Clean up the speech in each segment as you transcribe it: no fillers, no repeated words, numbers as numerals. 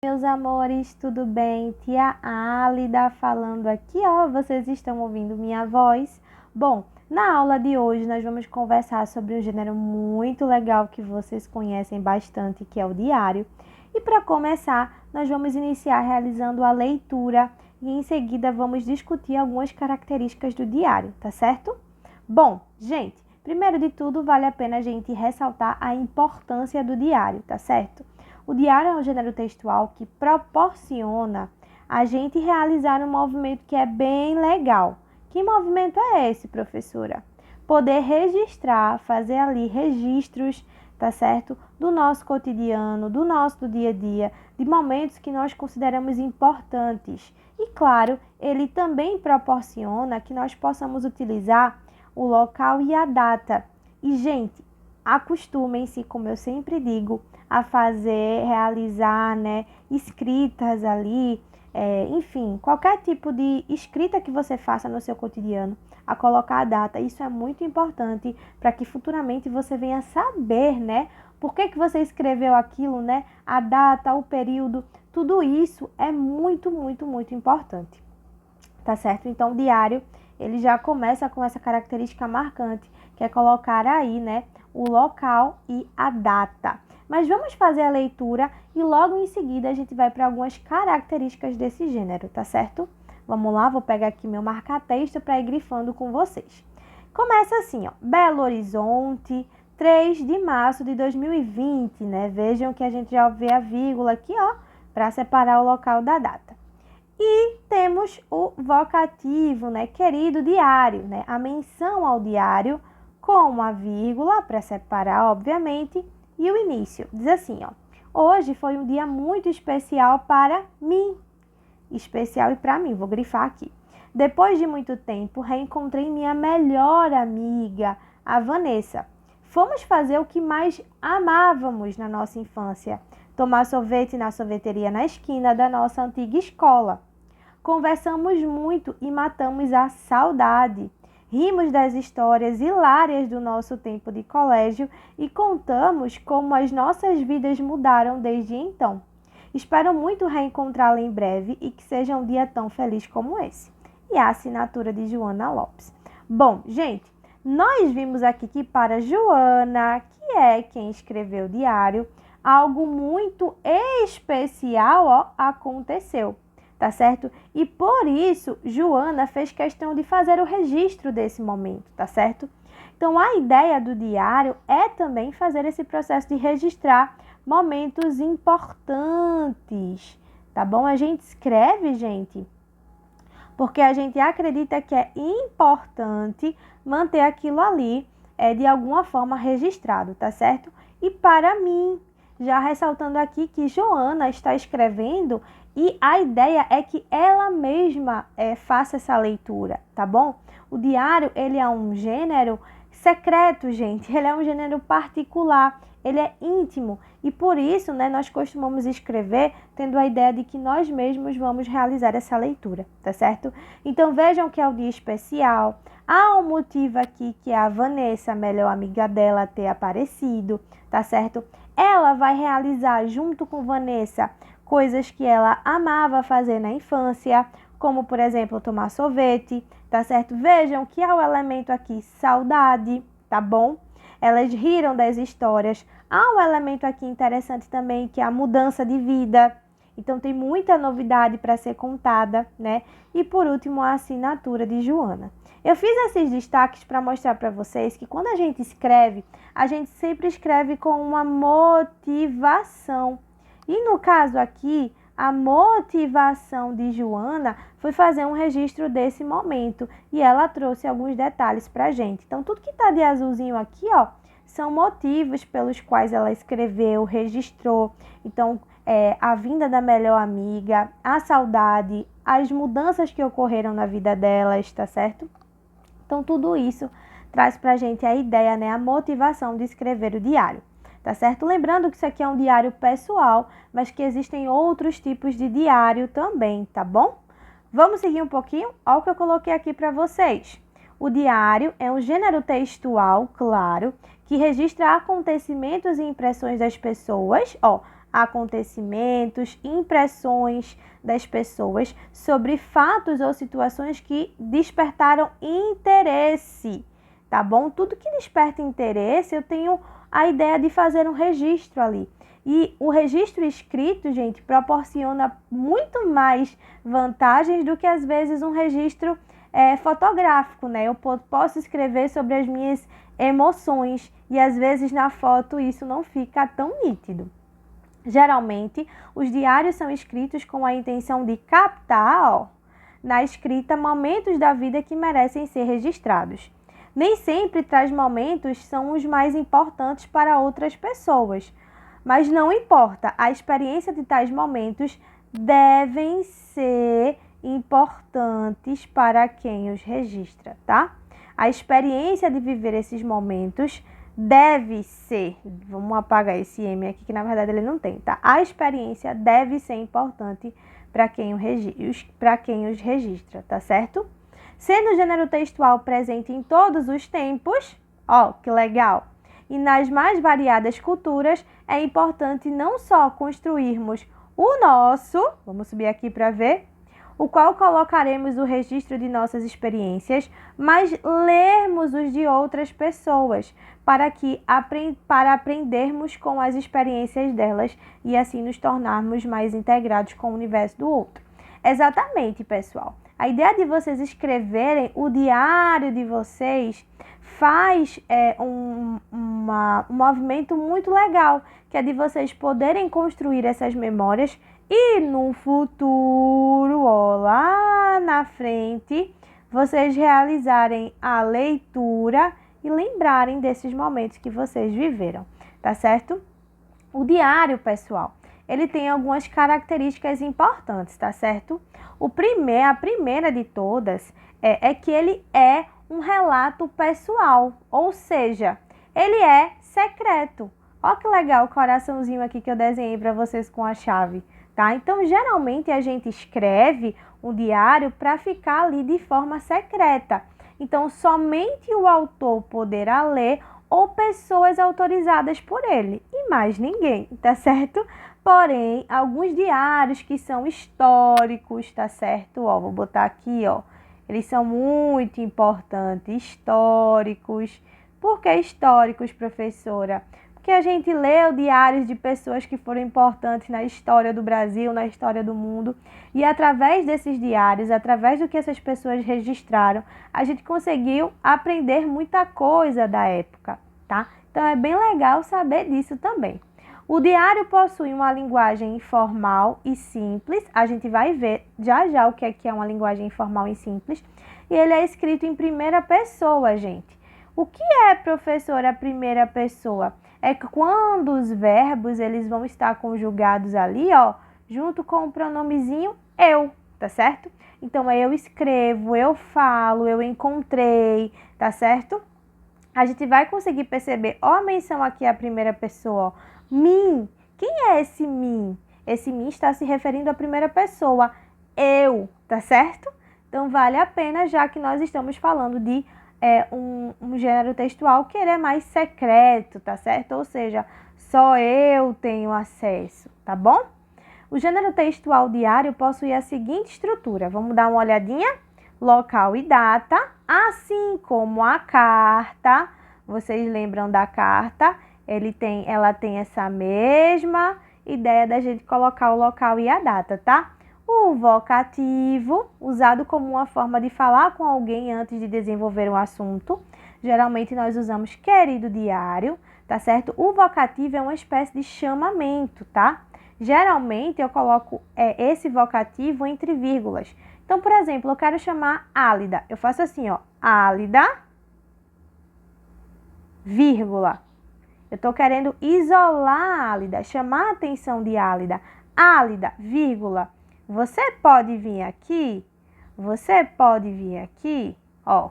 Meus amores, tudo bem? Tia Álida falando aqui, ó, vocês estão ouvindo minha voz? Bom, na aula de hoje nós vamos conversar sobre um gênero muito legal que vocês conhecem bastante, que é o diário. E para começar, nós vamos iniciar realizando a leitura e em seguida vamos discutir algumas características do diário, tá certo? Bom, gente, primeiro de tudo vale a pena a gente ressaltar a importância do diário, tá certo? O diário é um gênero textual que proporciona a gente realizar um movimento que é bem legal. Que movimento é esse, professora? Poder registrar, fazer ali registros, tá certo? Do nosso cotidiano, do nosso dia a dia, de momentos que nós consideramos importantes. E claro, ele também proporciona que nós possamos utilizar o local e a data. E, gente, acostumem-se, como eu sempre digo, a fazer, realizar, escritas ali, enfim, qualquer tipo de escrita que você faça no seu cotidiano, a colocar a data. Isso é muito importante para que futuramente você venha saber, por que você escreveu aquilo, a data, o período, tudo isso é muito, muito, muito importante, tá certo? Então, o diário, ele já começa com essa característica marcante, que é colocar aí, o local e a data. Mas vamos fazer a leitura e logo em seguida a gente vai para algumas características desse gênero, tá certo? Vamos lá, vou pegar aqui meu marca-texto para ir grifando com vocês. Começa assim, ó, Belo Horizonte, 3 de março de 2020, Vejam que a gente já vê a vírgula aqui, ó, para separar o local da data. E temos o vocativo, querido diário, a menção ao diário com uma vírgula para separar, obviamente, e o início. Diz assim, ó, hoje foi um dia muito especial para mim. Especial e para mim, vou grifar aqui. Depois de muito tempo, reencontrei minha melhor amiga, a Vanessa. Fomos fazer o que mais amávamos na nossa infância, tomar sorvete na sorveteria na esquina da nossa antiga escola. Conversamos muito e matamos a saudade. Rimos das histórias hilárias do nosso tempo de colégio e contamos como as nossas vidas mudaram desde então. Espero muito reencontrá-la em breve e que seja um dia tão feliz como esse. E a assinatura de Joana Lopes. Bom, gente, nós vimos aqui que para Joana, que é quem escreveu o diário, algo muito especial, ó, aconteceu. Tá certo? E por isso, Joana fez questão de fazer o registro desse momento, tá certo? Então, a ideia do diário é também fazer esse processo de registrar momentos importantes, tá bom? A gente escreve, gente, porque a gente acredita que é importante manter aquilo ali, de alguma forma registrado, tá certo? E para mim, já ressaltando aqui que Joana está escrevendo e a ideia é que ela mesma faça essa leitura, tá bom? O diário, ele é um gênero secreto, gente. Ele é um gênero particular, ele é íntimo. E por isso, nós costumamos escrever tendo a ideia de que nós mesmos vamos realizar essa leitura, tá certo? Então, vejam que é um dia especial. Há um motivo aqui que é a Vanessa, a melhor amiga dela, ter aparecido, tá certo? Ela vai realizar junto com Vanessa coisas que ela amava fazer na infância, como, por exemplo, tomar sorvete, tá certo? Vejam que há o elemento aqui, saudade, tá bom? Elas riram das histórias. Há um elemento aqui interessante também, que é a mudança de vida. Então, tem muita novidade para ser contada, E, por último, a assinatura de Joana. Eu fiz esses destaques para mostrar para vocês que quando a gente escreve, a gente sempre escreve com uma motivação. E no caso aqui, a motivação de Joana foi fazer um registro desse momento e ela trouxe alguns detalhes para a gente. Então, tudo que está de azulzinho aqui, ó, são motivos pelos quais ela escreveu, registrou. Então, a vinda da melhor amiga, a saudade, as mudanças que ocorreram na vida delas, tá certo? Então, tudo isso traz para a gente a ideia, a motivação de escrever o diário. Tá certo? Lembrando que isso aqui é um diário pessoal, mas que existem outros tipos de diário também, tá bom? Vamos seguir um pouquinho? Olha o que eu coloquei aqui para vocês. O diário é um gênero textual, claro, que registra acontecimentos e impressões das pessoas, acontecimentos, impressões das pessoas sobre fatos ou situações que despertaram interesse, tá bom? Tudo que desperta interesse, eu tenho a ideia de fazer um registro ali. E o registro escrito, gente, proporciona muito mais vantagens do que às vezes um registro fotográfico, né? Eu posso escrever sobre as minhas emoções e às vezes na foto isso não fica tão nítido. Geralmente, os diários são escritos com a intenção de captar, na escrita, momentos da vida que merecem ser registrados. Nem sempre tais momentos são os mais importantes para outras pessoas, mas não importa, a experiência de tais momentos devem ser importantes para quem os registra, tá? A experiência de viver esses momentos deve ser, vamos apagar esse M aqui que na verdade ele não tem, tá? A experiência deve ser importante para quem os registra, tá certo? Sendo o gênero textual presente em todos os tempos, ó, que legal! E nas mais variadas culturas, é importante não só construirmos o nosso, vamos subir aqui para ver, o qual colocaremos o registro de nossas experiências, mas lermos os de outras pessoas, para aprendermos com as experiências delas e assim nos tornarmos mais integrados com o universo do outro. Exatamente, pessoal. A ideia de vocês escreverem o diário de vocês faz um movimento muito legal, que é de vocês poderem construir essas memórias e no futuro, ó, lá na frente, vocês realizarem a leitura e lembrarem desses momentos que vocês viveram, tá certo? O diário, pessoal, ele tem algumas características importantes, tá certo? A primeira de todas é que ele é um relato pessoal, ou seja, ele é secreto. Ó que legal o coraçãozinho aqui que eu desenhei para vocês com a chave, tá? Então, geralmente a gente escreve um diário para ficar ali de forma secreta. Então, somente o autor poderá ler ou pessoas autorizadas por ele e mais ninguém, tá certo? Porém, alguns diários que são históricos, tá certo? Ó, vou botar aqui, ó. Eles são muito importantes, históricos. Por que históricos, professora? Porque a gente lê diários de pessoas que foram importantes na história do Brasil, na história do mundo. E através desses diários, através do que essas pessoas registraram, a gente conseguiu aprender muita coisa da época, tá? Então é bem legal saber disso também. O diário possui uma linguagem informal e simples. A gente vai ver já já o que é uma linguagem informal e simples. E ele é escrito em primeira pessoa, gente. O que é, professora, primeira pessoa? É que quando os verbos eles vão estar conjugados ali, ó, junto com o pronomezinho eu, tá certo? Então, eu escrevo, eu falo, eu encontrei, tá certo? A gente vai conseguir perceber, ó, a menção aqui à primeira pessoa, ó, mim. Quem é esse mim? Esse mim está se referindo à primeira pessoa, eu, tá certo? Então, vale a pena, já que nós estamos falando de um gênero textual que ele é mais secreto, tá certo? Ou seja, só eu tenho acesso, tá bom? O gênero textual diário possui a seguinte estrutura. Vamos dar uma olhadinha? Local e data, assim como a carta. Vocês lembram da carta? Ela tem essa mesma ideia da gente colocar o local e a data, tá? O vocativo, usado como uma forma de falar com alguém antes de desenvolver um assunto. Geralmente nós usamos querido diário, tá certo? O vocativo é uma espécie de chamamento, tá? Geralmente eu coloco esse vocativo entre vírgulas. Então, por exemplo, eu quero chamar Álida. Eu faço assim, ó, Álida, vírgula. Eu tô querendo isolar a Álida, chamar a atenção de Álida. Álida, vírgula. Você pode vir aqui, ó,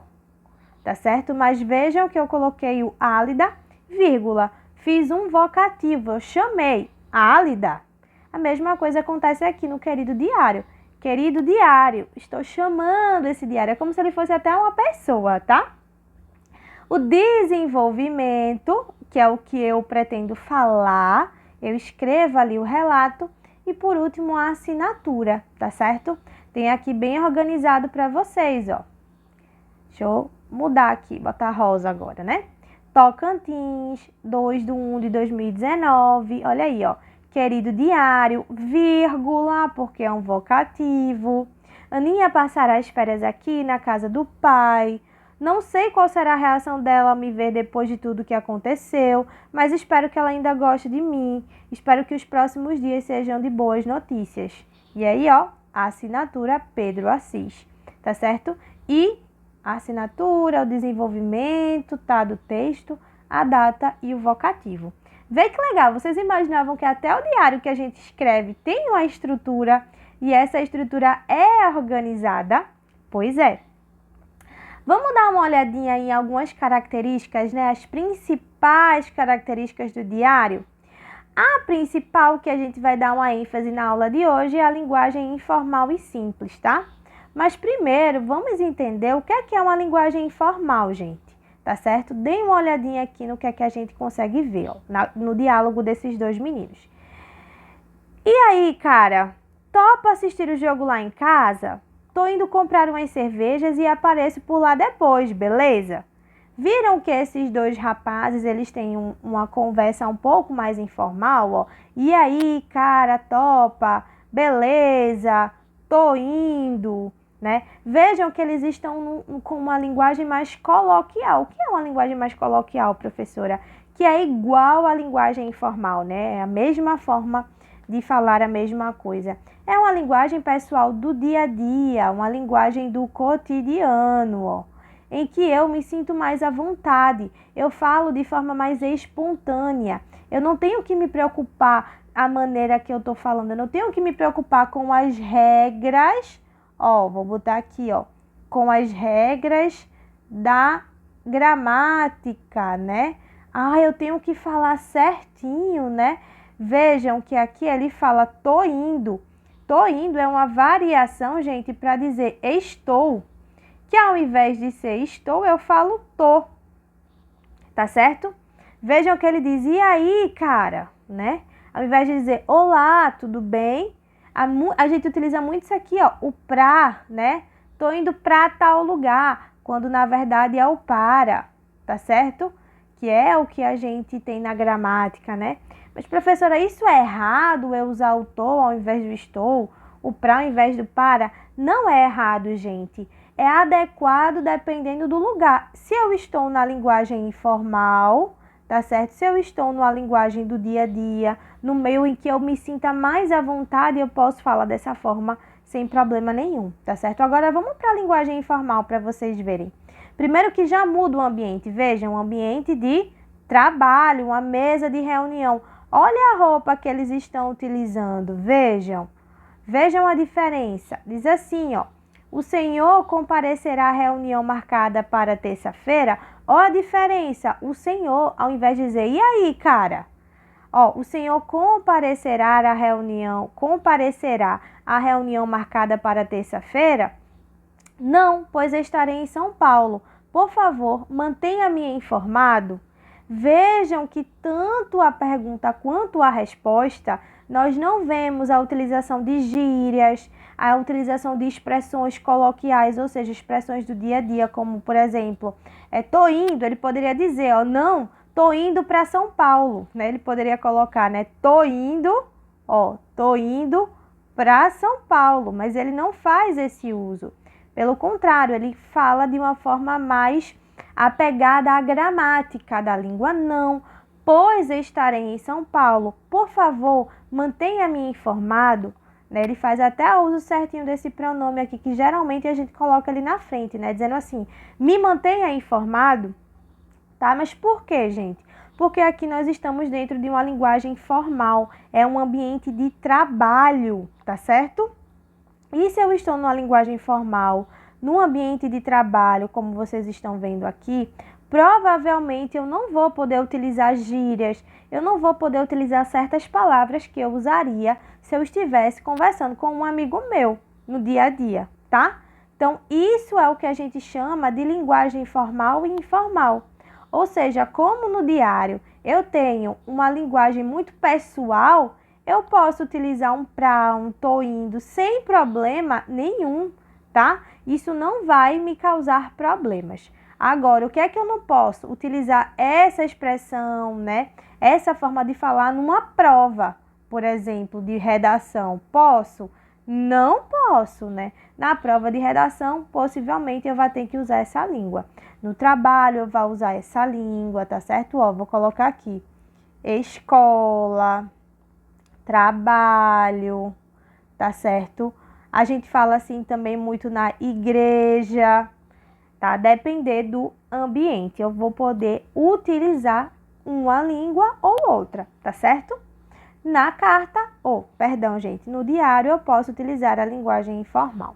tá certo? Mas vejam que eu coloquei o Álida, vírgula, fiz um vocativo, eu chamei Álida. A mesma coisa acontece aqui no querido diário. Querido diário, estou chamando esse diário, é como se ele fosse até uma pessoa, tá? O desenvolvimento, que é o que eu pretendo falar, eu escrevo ali o relato e por último a assinatura, tá certo? Tem aqui bem organizado para vocês, ó. Deixa eu mudar aqui, botar rosa agora, né? Tocantins, 2/1/2019, olha aí, ó. Querido diário, vírgula, porque é um vocativo. Aninha passará as férias aqui na casa do pai. Não sei qual será a reação dela ao me ver depois de tudo que aconteceu, mas espero que ela ainda goste de mim. Espero que os próximos dias sejam de boas notícias. E aí, ó, a assinatura Pedro Assis, tá certo? E a assinatura, o desenvolvimento, tá, do texto, a data e o vocativo. Vê que legal, vocês imaginavam que até o diário que a gente escreve tem uma estrutura e essa estrutura é organizada? Pois é. Vamos dar uma olhadinha em algumas características, né? As principais características do diário. A principal que a gente vai dar uma ênfase na aula de hoje é a linguagem informal e simples, tá? Mas primeiro, vamos entender o que é uma linguagem informal, gente, tá certo? Dê uma olhadinha aqui no que é que a gente consegue ver, ó, no diálogo desses dois meninos. E aí, cara, topa assistir o jogo lá em casa? Tô indo comprar umas cervejas e apareço por lá depois, beleza? Viram que esses dois rapazes, eles têm uma conversa um pouco mais informal, ó. E aí, cara, topa? Beleza? Tô indo, né? Vejam que eles estão com uma linguagem mais coloquial. O que é uma linguagem mais coloquial, professora? Que é igual à linguagem informal, né? É a mesma forma de falar a mesma coisa. É uma linguagem pessoal do dia a dia, uma linguagem do cotidiano, ó, em que eu me sinto mais à vontade. Eu falo de forma mais espontânea. Eu não tenho que me preocupar a maneira que eu tô falando. Eu não tenho que me preocupar com as regras. Ó, vou botar aqui, ó, com as regras da gramática, né? Ah, eu tenho que falar certinho, né? Vejam que aqui ele fala tô indo. Tô indo é uma variação, gente, para dizer estou. Que ao invés de ser estou, eu falo tô. Tá certo? Vejam que ele diz, e aí, cara, né? Ao invés de dizer olá, tudo bem? A gente utiliza muito isso aqui, ó, o pra, né? Tô indo pra tal lugar, quando na verdade é o para, tá certo? Que é o que a gente tem na gramática, né? Mas, professora, isso é errado, eu usar o tô ao invés do estou, o pra ao invés do para? Não é errado, gente. É adequado dependendo do lugar. Se eu estou na linguagem informal, tá certo? Se eu estou numa linguagem do dia a dia, no meio em que eu me sinta mais à vontade, eu posso falar dessa forma sem problema nenhum, tá certo? Agora vamos para a linguagem informal para vocês verem. Primeiro que já muda o ambiente. Vejam, um ambiente de trabalho, uma mesa de reunião. Olha a roupa que eles estão utilizando, vejam. Vejam a diferença. Diz assim, ó. O senhor comparecerá à reunião marcada para terça-feira? Olha a diferença. O senhor, ao invés de dizer, e aí, cara? Ó, o senhor comparecerá à reunião marcada para terça-feira? Não, pois estarei em São Paulo. Por favor, mantenha-me informado. Vejam que tanto a pergunta quanto a resposta, nós não vemos a utilização de gírias, a utilização de expressões coloquiais, ou seja, expressões do dia a dia, como, por exemplo, tô indo, ele poderia dizer, ó, não, tô indo para São Paulo, né? Ele poderia colocar, né, tô indo para São Paulo, mas ele não faz esse uso. Pelo contrário, ele fala de uma forma mais apegada à gramática da língua, não, pois estarei em São Paulo. Por favor, mantenha-me informado. Né? Ele faz até o uso certinho desse pronome aqui, que geralmente a gente coloca ali na frente, né? Dizendo assim, me mantenha informado, tá? Mas por quê, gente? Porque aqui nós estamos dentro de uma linguagem formal, é um ambiente de trabalho, tá certo? E se eu estou numa linguagem formal, num ambiente de trabalho, como vocês estão vendo aqui, provavelmente eu não vou poder utilizar gírias, eu não vou poder utilizar certas palavras que eu usaria se eu estivesse conversando com um amigo meu no dia a dia, tá? Então, isso é o que a gente chama de linguagem formal e informal. Ou seja, como no diário eu tenho uma linguagem muito pessoal, eu posso utilizar um pra, um tô indo sem problema nenhum, tá? Isso não vai me causar problemas. Agora, o que é que eu não posso? Utilizar essa expressão, né? Essa forma de falar numa prova, por exemplo, de redação. Posso? Não posso, né? Na prova de redação, possivelmente eu vou ter que usar essa língua. No trabalho, eu vou usar essa língua, tá certo? Ó, vou colocar aqui. Escola, trabalho, tá certo? A gente fala assim também muito na igreja, tá? Depender do ambiente, eu vou poder utilizar uma língua ou outra, tá certo? Na carta, perdão, gente, no diário eu posso utilizar a linguagem informal,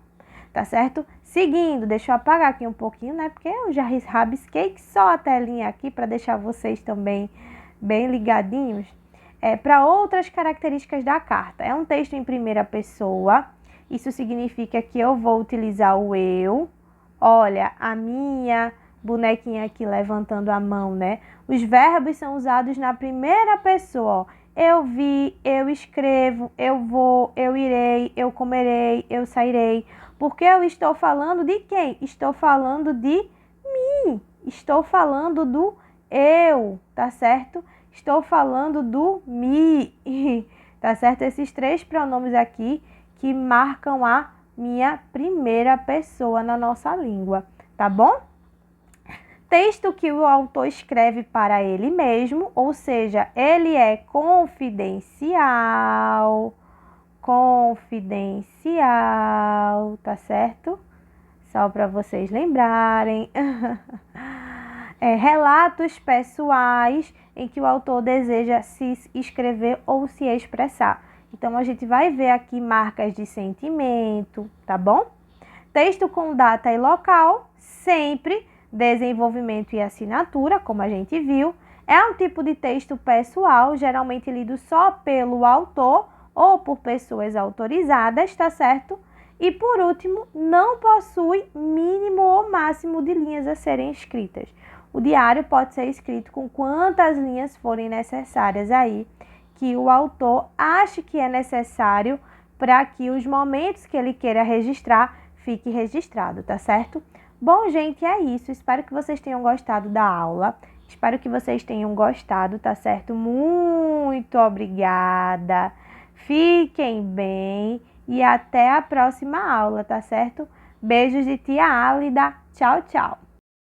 tá certo? Seguindo, deixa eu apagar aqui um pouquinho, né? Porque eu já rabisquei só a telinha aqui para deixar vocês também bem ligadinhos. Para outras características da carta. É um texto em primeira pessoa, isso significa que eu vou utilizar o eu. Olha, a minha bonequinha aqui levantando a mão, né? Os verbos são usados na primeira pessoa, ó. Eu vi, eu escrevo, eu vou, eu irei, eu comerei, eu sairei. Porque eu estou falando de quem? Estou falando de mim. Estou falando do eu, tá certo? Estou falando do me, tá certo? Esses três pronomes aqui que marcam a minha primeira pessoa na nossa língua, tá bom? Texto que o autor escreve para ele mesmo, ou seja, ele é confidencial, tá certo? Só para vocês lembrarem. Relatos pessoais em que o autor deseja se escrever ou se expressar. Então, a gente vai ver aqui marcas de sentimento, tá bom? Texto com data e local, sempre desenvolvimento e assinatura, como a gente viu. É um tipo de texto pessoal, geralmente lido só pelo autor ou por pessoas autorizadas, tá certo? E por último, não possui mínimo ou máximo de linhas a serem escritas. O diário pode ser escrito com quantas linhas forem necessárias aí, que o autor ache que é necessário para que os momentos que ele queira registrar fique registrado, tá certo? Bom, gente, é isso. Espero que vocês tenham gostado da aula. Espero que vocês tenham gostado, tá certo? Muito obrigada. Fiquem bem e até a próxima aula, tá certo? Beijos de tia Álida. Tchau, tchau.